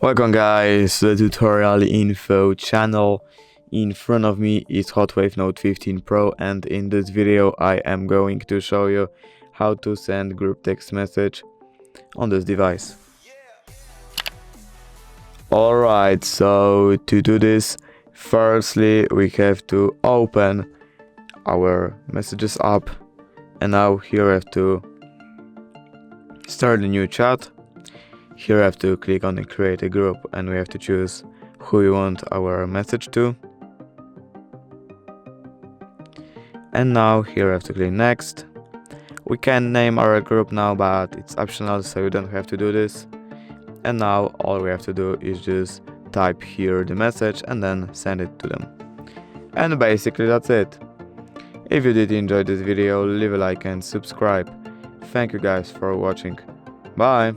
Welcome guys to the tutorial info channel. In front of me is HOTWAV Note 15 Pro, and in this video I am going to show you how to send group text message on this device. Alright, so to do this, firstly we have to open our messages app, and now here I have to start a new chat. Here I have to click on create a group, and we have to choose who we want our message to. And now here I have to click next. We can name our group now, but it's optional, so you don't have to do this. And now all we have to do is just type here the message and then send it to them. And basically that's it. If you did enjoy this video, leave a like and subscribe. Thank you guys for watching. Bye!